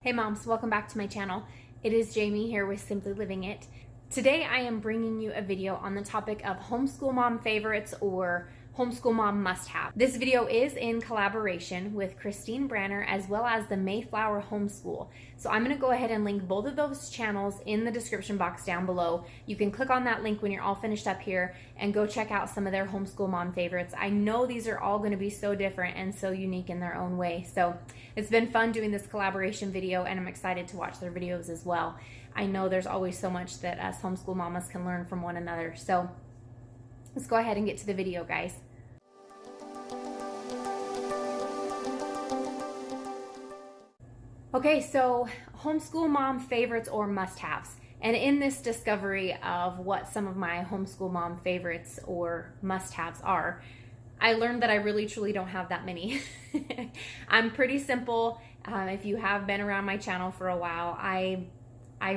Hey moms, welcome back to my channel. It is Jamie here with Simply Living It. Today I am bringing you a video on the topic of homeschool mom favorites or homeschool mom must-have. This video is in collaboration with Christine Branner as well as the Mayflower Homeschool. So I'm going to go ahead and link both of those channels in the description box down below. You can click on that link when you're all finished up here and go check out some of their homeschool mom favorites. I know these are all going to be so different and so unique in their own way. So it's been fun doing this collaboration video and I'm excited to watch their videos as well. I know there's always so much that us homeschool mamas can learn from one another. So let's go ahead and get to the video, guys. Okay, so homeschool mom favorites or must-haves. And in this discovery of what some of my homeschool mom favorites or must-haves are, I learned that I really truly don't have that many. I'm pretty simple. If you have been around my channel for a while, I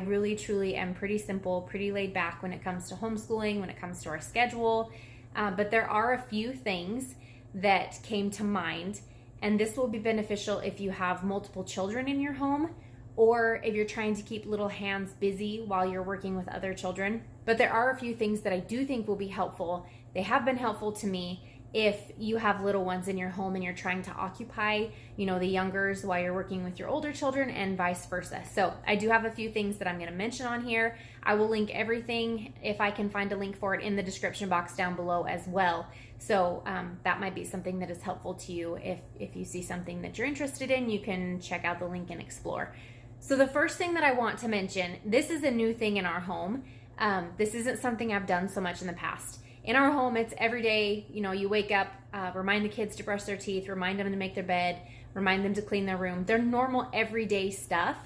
really truly am pretty simple, pretty laid back when it comes to homeschooling, when it comes to our schedule. But there are a few things that came to mind. And this will be beneficial if you have multiple children in your home or if you're trying to keep little hands busy while you're working with other children. But there are a few things that I do think will be helpful. They have been helpful to me if you have little ones in your home and you're trying to occupy, the youngers while you're working with your older children and vice versa. So I do have a few things that I'm going to mention on here. I will link everything if I can find a link for it in the description box down below as well. So that might be something that is helpful to you. If you see something that you're interested in, you can check out the link and explore. So the first thing that I want to mention, this is a new thing in our home. This isn't something I've done so much in the past. In our home, it's every day, you wake up, remind the kids to brush their teeth, remind them to make their bed, remind them to clean their room. They're normal everyday stuff.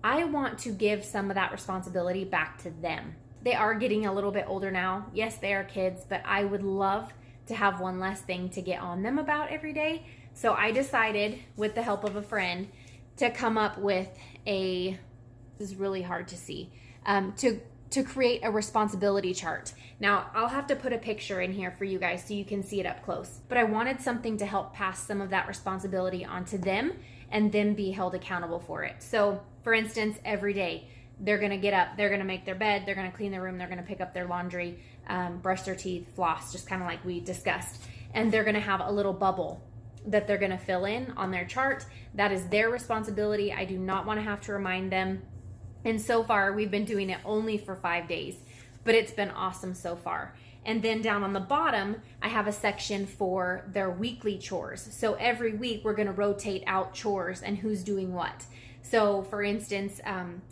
I want to give some of that responsibility back to them. They are getting a little bit older now. Yes, they are kids, but I would love to have one less thing to get on them about every day. So I decided, with the help of a friend, to come up with this is really hard to see, to create a responsibility chart. Now, I'll have to put a picture in here for you guys so you can see it up close. But I wanted something to help pass some of that responsibility onto them and then be held accountable for it. So, for instance, every day, they're gonna get up, they're gonna make their bed, they're gonna clean their room, they're gonna pick up their laundry, brush their teeth, floss, just kind of like we discussed. And they're gonna have a little bubble that they're gonna fill in on their chart. That is their responsibility. I do not wanna have to remind them. And so far, we've been doing it only for 5 days, but it's been awesome so far. And then down on the bottom, I have a section for their weekly chores. So every week, we're gonna rotate out chores and who's doing what. So for instance,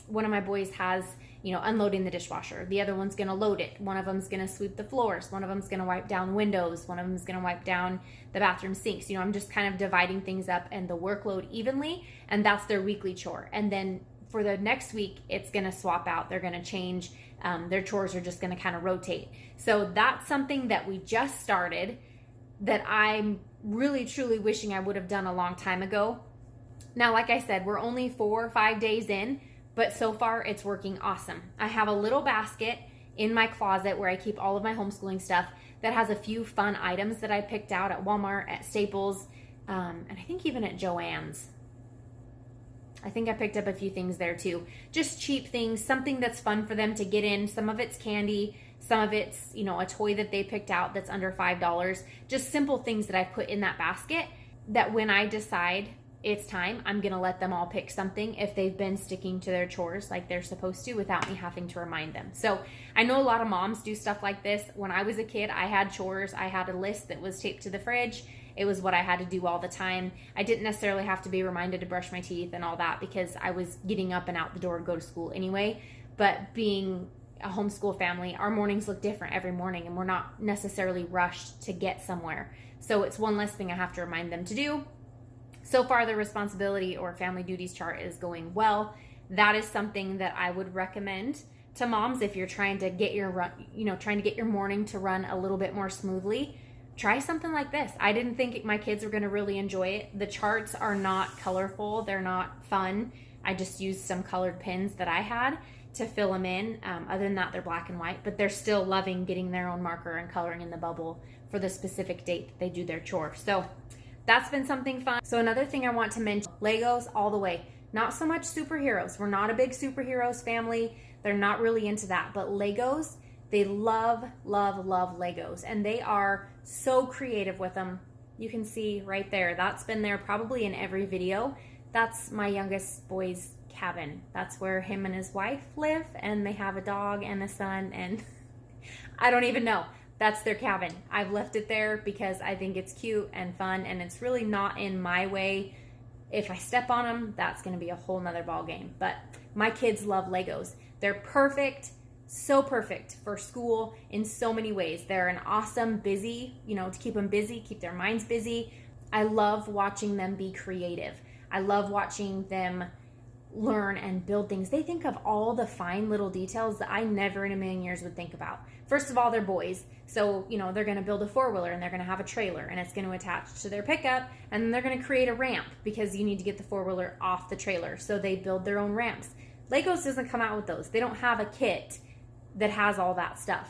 one of my boys has, unloading the dishwasher. The other one's gonna load it. One of them's gonna sweep the floors. One of them's gonna wipe down windows. One of them's gonna wipe down the bathroom sinks. I'm just kind of dividing things up and the workload evenly, and that's their weekly chore. And then for the next week, it's gonna swap out. They're gonna change. Their chores are just gonna kind of rotate. So that's something that we just started that I'm really, truly wishing I would have done a long time ago. Now, like I said, we're only 4 or 5 days in, but so far it's working awesome. I have a little basket in my closet where I keep all of my homeschooling stuff that has a few fun items that I picked out at Walmart, at Staples, and I think even at Joann's. I think I picked up a few things there too. Just cheap things, something that's fun for them to get in. Some of it's candy, some of it's, a toy that they picked out that's under $5. Just simple things that I put in that basket that when I decide it's time, I'm gonna let them all pick something if they've been sticking to their chores like they're supposed to without me having to remind them. So I know a lot of moms do stuff like this. When I was a kid, I had chores. I had a list that was taped to the fridge. It was what I had to do all the time. I didn't necessarily have to be reminded to brush my teeth and all that because I was getting up and out the door to go to school anyway. But being a homeschool family, our mornings look different every morning and we're not necessarily rushed to get somewhere. So it's one less thing I have to remind them to do. So far, the responsibility or family duties chart is going well. That is something that I would recommend to moms if you're trying to get your morning to run a little bit more smoothly. Try something like this. I didn't think my kids were going to really enjoy it. The charts are not colorful. They're not fun. I just used some colored pins that I had to fill them in. Other than that, they're black and white, but they're still loving getting their own marker and coloring in the bubble for the specific date that they do their chore. So that's been something fun. So another thing I want to mention, Legos all the way. Not so much superheroes. We're not a big superheroes family. They're not really into that. But Legos, they love, love, love Legos. And they are so creative with them. You can see right there. That's been there probably in every video. That's my youngest boy's cabin. That's where him and his wife live. And they have a dog and a son. And I don't even know. That's their cabin. I've left it there because I think it's cute and fun. And it's really not in my way. If I step on them, that's going to be a whole nother ball game. But my kids love Legos. They're perfect, so perfect for school in so many ways. They're an awesome busy, to keep them busy, keep their minds busy. I love watching them be creative. I love watching them learn and build things. They think of all the fine little details that I never in a million years would think about. First of all, they're boys. So, they're going to build a four-wheeler and they're going to have a trailer and it's going to attach to their pickup, and then they're going to create a ramp because you need to get the four-wheeler off the trailer. So they build their own ramps. Legos doesn't come out with those. They don't have a kit that has all that stuff.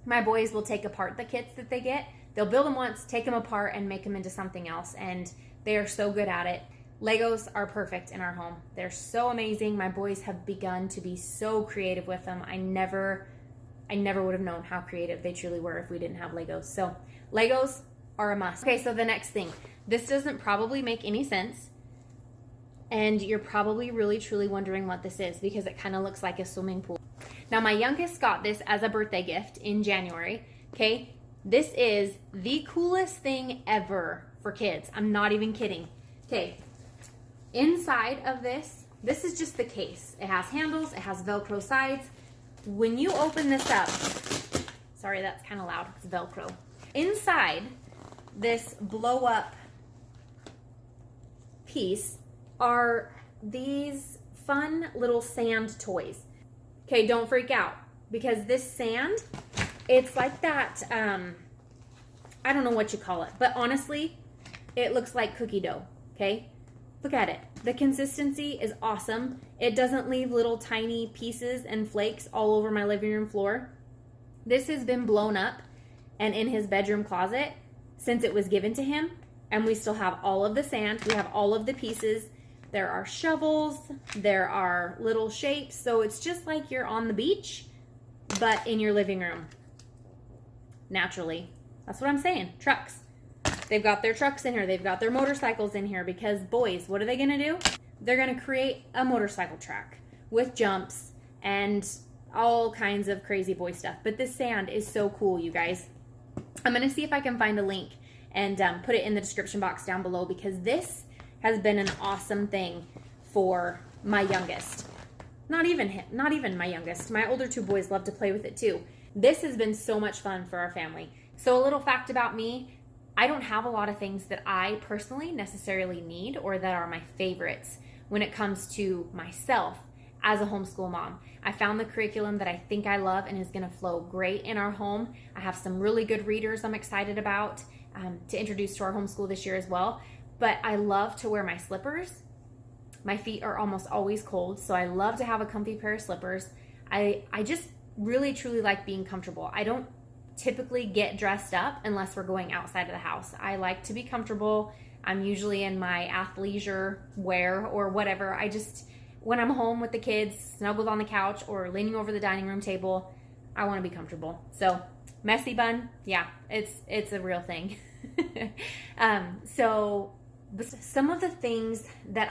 My boys will take apart the kits that they get. They'll build them once, take them apart, and make them into something else. And they are so good at it. Legos are perfect in our home. They're so amazing. My boys have begun to be so creative with them. I never would have known how creative they truly were if we didn't have Legos. So Legos are a must. Okay, so the next thing. This doesn't probably make any sense. And you're probably really truly wondering what this is because it kind of looks like a swimming pool. Now, my youngest got this as a birthday gift in January. Okay, this is the coolest thing ever for kids. I'm not even kidding. Okay, inside of this is just the case. It has handles, it has Velcro sides. When you open this up, sorry, that's kind of loud, it's Velcro. Inside this blow up piece are these fun little sand toys. Okay, don't freak out because this sand, it's like that, I don't know what you call it, but honestly, it looks like cookie dough, okay? Look at it. The consistency is awesome. It doesn't leave little tiny pieces and flakes all over my living room floor. This has been blown up and in his bedroom closet since it was given to him, and we still have all of the sand. We have all of the pieces. There are shovels. There are little shapes. So it's just like you're on the beach, but in your living room. Naturally. That's what I'm saying. Trucks. They've got their trucks in here. They've got their motorcycles in here because boys, what are they going to do? They're going to create a motorcycle track with jumps and all kinds of crazy boy stuff. But this sand is so cool, you guys. I'm going to see if I can find a link and put it in the description box down below because this has been an awesome thing for my youngest. Not even my youngest. My older two boys love to play with it too. This has been so much fun for our family. So a little fact about me, I don't have a lot of things that I personally necessarily need or that are my favorites when it comes to myself as a homeschool mom. I found the curriculum that I think I love and is going to flow great in our home. I have some really good readers I'm excited about to introduce to our homeschool this year as well. But I love to wear my slippers. My feet are almost always cold, so I love to have a comfy pair of slippers. I just really truly like being comfortable. I don't typically get dressed up unless we're going outside of the house. I like to be comfortable. I'm usually in my athleisure wear or whatever. When I'm home with the kids, snuggled on the couch or leaning over the dining room table, I want to be comfortable. So messy bun, yeah, it's a real thing. So some of the things that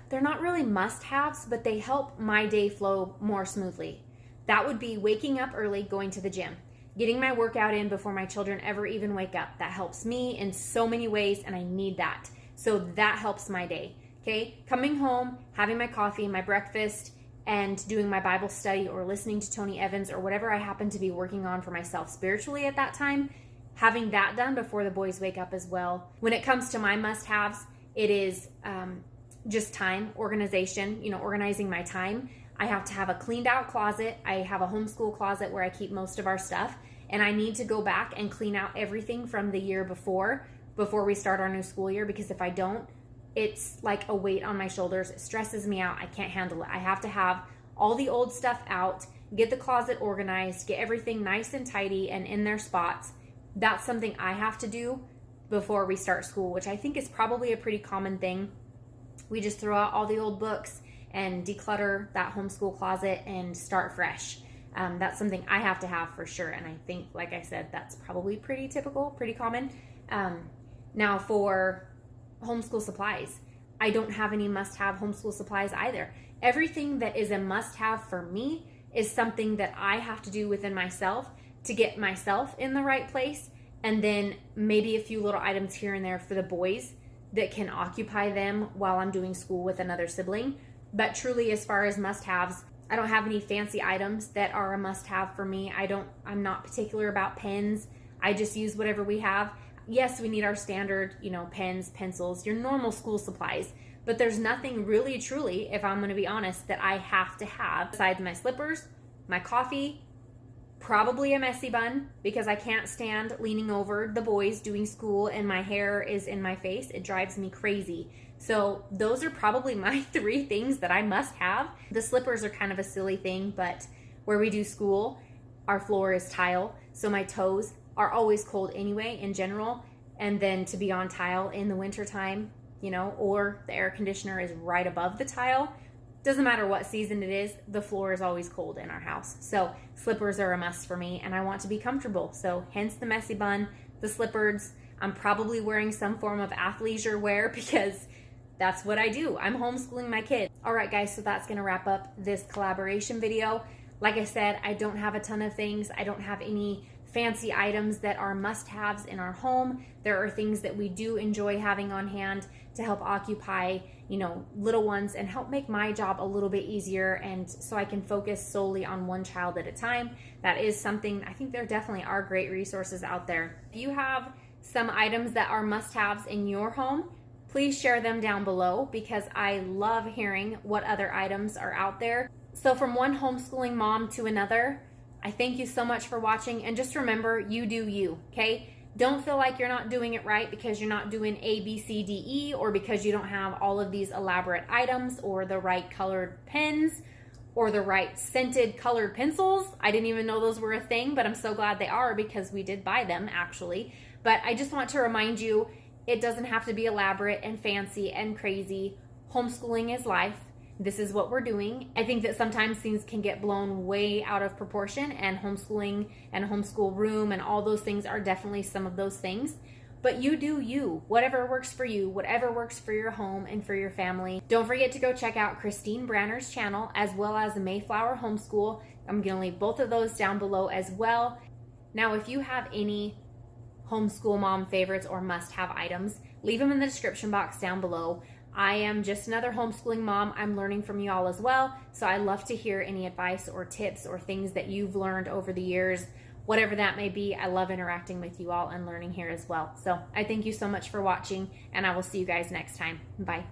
they're not really must-haves, but they help my day flow more smoothly. That would be waking up early, going to the gym, getting my workout in before my children ever even wake up. That helps me in so many ways, and I need that. So that helps my day, okay? Coming home, having my coffee, my breakfast, and doing my Bible study or listening to Tony Evans or whatever I happen to be working on for myself spiritually at that time, having that done before the boys wake up as well. When it comes to my must-haves, it is just time, organization, organizing my time. I have to have a cleaned out closet. I have a homeschool closet where I keep most of our stuff. And I need to go back and clean out everything from the year before we start our new school year, because if I don't, it's like a weight on my shoulders. It stresses me out. I can't handle it. I have to have all the old stuff out, get the closet organized, get everything nice and tidy and in their spots. That's something I have to do before we start school, which I think is probably a pretty common thing. We just throw out all the old books and declutter that homeschool closet and start fresh. That's something I have to have for sure. And I think, like I said, that's probably pretty typical, pretty common. Now for homeschool supplies, I don't have any must-have homeschool supplies either. Everything that is a must-have for me is something that I have to do within myself to get myself in the right place. And then maybe a few little items here and there for the boys that can occupy them while I'm doing school with another sibling. But truly, as far as must-haves, I don't have any fancy items that are a must-have for me. I'm not particular about pens. I just use whatever we have. Yes, we need our standard, pens, pencils, your normal school supplies. But there's nothing really, truly, if I'm going to be honest, that I have to have besides my slippers, my coffee, probably a messy bun, because I can't stand leaning over the boys doing school and my hair is in my face. It drives me crazy. So those are probably my 3 things that I must have. The slippers are kind of a silly thing, but where we do school, our floor is tile, so my toes are always cold anyway in general. And then to be on tile in the wintertime, or the air conditioner is right above the tile, doesn't matter what season it is, the floor is always cold in our house. So slippers are a must for me, and I want to be comfortable. So hence the messy bun, the slippers. I'm probably wearing some form of athleisure wear because that's what I do. I'm homeschooling my kids. All right, guys, so that's going to wrap up this collaboration video. Like I said, I don't have a ton of things. I don't have any fancy items that are must-haves in our home. There are things that we do enjoy having on hand to help occupy, little ones and help make my job a little bit easier, and so I can focus solely on one child at a time. That is something, I think there definitely are great resources out there. If you have some items that are must-haves in your home, please share them down below because I love hearing what other items are out there. So from one homeschooling mom to another, I thank you so much for watching, and just remember, you do you, okay? Don't feel like you're not doing it right because you're not doing A, B, C, D, E, or because you don't have all of these elaborate items or the right colored pens or the right scented colored pencils. I didn't even know those were a thing, but I'm so glad they are because we did buy them actually. But I just want to remind you, it doesn't have to be elaborate and fancy and crazy. Homeschooling is life. This is what we're doing. I think that sometimes things can get blown way out of proportion, and homeschooling and homeschool room and all those things are definitely some of those things. But you do you. Whatever works for you, whatever works for your home and for your family. Don't forget to go check out Christine Branner's channel as well as the Mayflower Homeschool. I'm going to leave both of those down below as well. Now, if you have any homeschool mom favorites or must-have items, leave them in the description box down below. I am just another homeschooling mom. I'm learning from you all as well. So I love to hear any advice or tips or things that you've learned over the years, whatever that may be. I love interacting with you all and learning here as well. So I thank you so much for watching, and I will see you guys next time. Bye.